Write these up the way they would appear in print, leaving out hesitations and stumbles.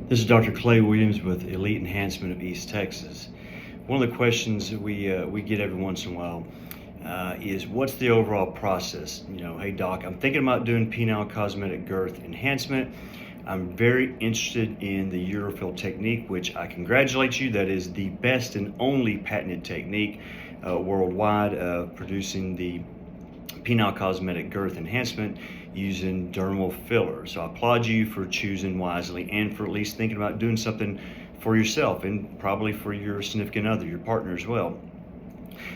This is Dr. Clay Williams with Elite Enhancement of East Texas. One of the questions that we get every once in a while is what's the overall process? Hey doc, I'm thinking about doing penile cosmetic girth enhancement. I'm very interested in the UroFill technique, which I congratulate you. That is the best and only patented technique worldwide of producing the penile cosmetic girth enhancement using dermal filler. So I applaud you for choosing wisely and for at least thinking about doing something for yourself and probably for your significant other, your partner as well.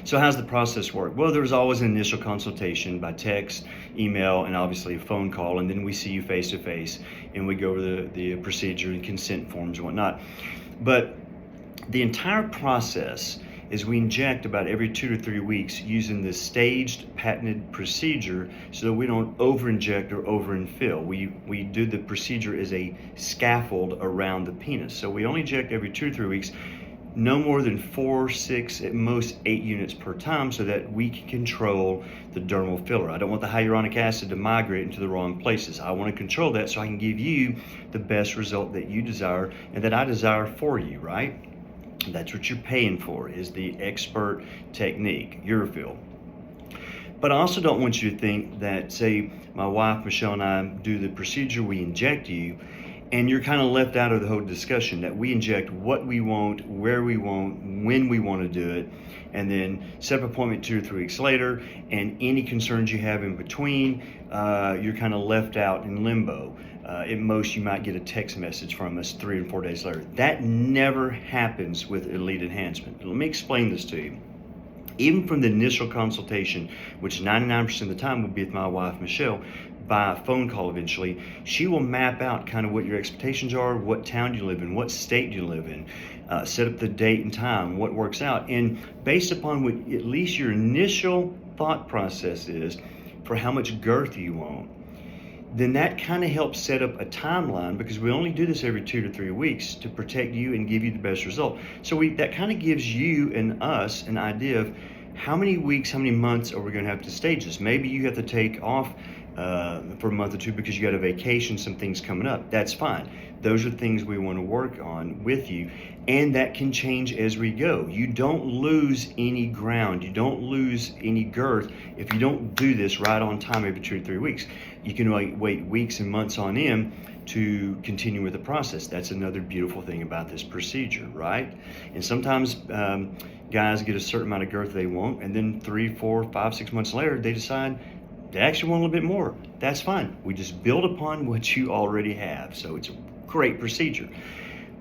So how's the process work? Well, there's always an initial consultation by text, email, and obviously a phone call, and then we see you face to face and we go over the procedure and consent forms and whatnot. But the entire process is we inject about every 2 to 3 weeks using this staged patented procedure so that we don't over-inject or over-infill. We do the procedure as a scaffold around the penis. So we only inject every 2 to 3 weeks, no more than 4, 6, at most 8 units per time so that we can control the dermal filler. I don't want the hyaluronic acid to migrate into the wrong places. I want to control that so I can give you the best result that you desire and that I desire for you, right? That's what you're paying for, is the expert technique, UroFill. But I also don't want you to think that, say, my wife, Michelle, and I do the procedure, we inject you, and you're kind of left out of the whole discussion, that we inject what we want, where we want, when we want to do it, and then set up an appointment 2 or 3 weeks later, and any concerns you have in between, you're kind of left out in limbo. At most, you might get a text message from us 3 and 4 days later. That never happens with Elite Enhancement. Let me explain this to you. Even from the initial consultation, which 99% of the time will be with my wife, Michelle, by phone call eventually, she will map out kind of what your expectations are, what town you live in, what state you live in, set up the date and time, what works out. And based upon what at least your initial thought process is for how much girth you want, then that kind of helps set up a timeline, because we only do this every 2 to 3 weeks to protect you and give you the best result. So that kind of gives you and us an idea of how many weeks, how many months are we going to have to stage this. Maybe you have to take off for a month or two because you got a vacation, some things coming up. That's fine. Those are things we want to work on with you, and that can change as we go. You don't lose any ground. You don't lose any girth if you don't do this right on time every 2 to 3 weeks. You can wait weeks and months on end to continue with the process. That's another beautiful thing about this procedure, right? And sometimes guys get a certain amount of girth they want, and then 3, 4, 5, 6 months later, they decide they actually want a little bit more. That's fine. We just build upon what you already have. So it's a great procedure.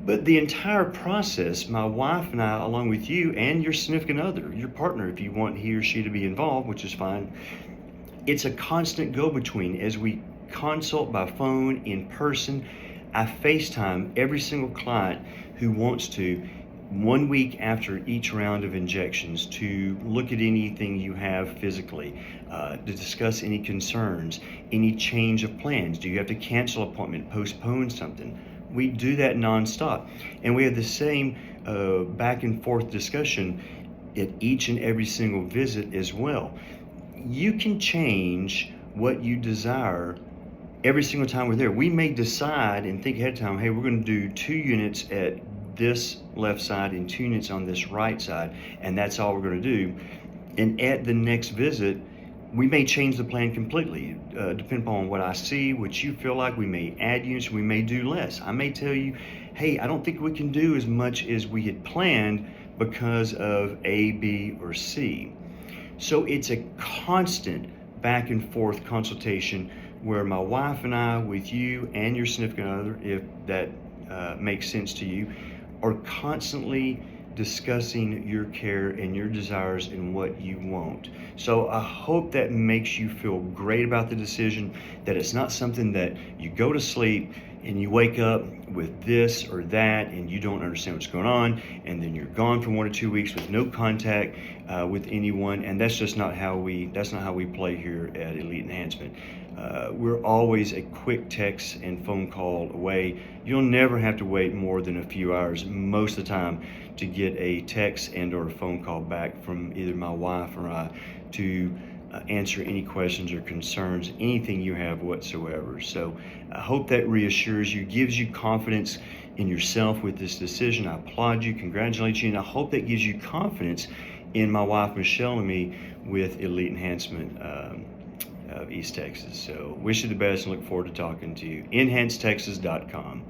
But the entire process, my wife and I, along with you and your significant other, your partner, if you want he or she to be involved, which is fine, it's a constant go-between. As we consult by phone, in person, I FaceTime every single client who wants to 1 week after each round of injections to look at anything you have physically, to discuss any concerns, any change of plans. Do you have to cancel an appointment, postpone something? We do that nonstop. And we have the same back and forth discussion at each and every single visit as well. You can change what you desire every single time we're there. We may decide and think ahead of time, hey, we're going to do 2 units at this left side and 2 units on this right side, and that's all we're going to do. And at the next visit, we may change the plan completely, depending upon what I see, what you feel like. We may add units, we may do less. I may tell you, hey, I don't think we can do as much as we had planned because of A, B, or C. So it's a constant back and forth consultation where my wife and I, with you and your significant other, if that makes sense to you, are constantly discussing your care and your desires and what you want. So I hope that makes you feel great about the decision, that it's not something that you go to sleep and you wake up with this or that and you don't understand what's going on, and then you're gone for 1 or 2 weeks with no contact with anyone. And that's just not how we play here at Elite Enhancement. We're always a quick text and phone call away. You'll never have to wait more than a few hours most of the time to get a text and or a phone call back from either my wife or I to answer any questions or concerns, anything you have whatsoever. So I hope that reassures you, gives you confidence in yourself with this decision. I applaud you, congratulate you, and I hope that gives you confidence in my wife Michelle and me with Elite Enhancement of East Texas. So wish you the best and look forward to talking to you. EnhanceTexas.com.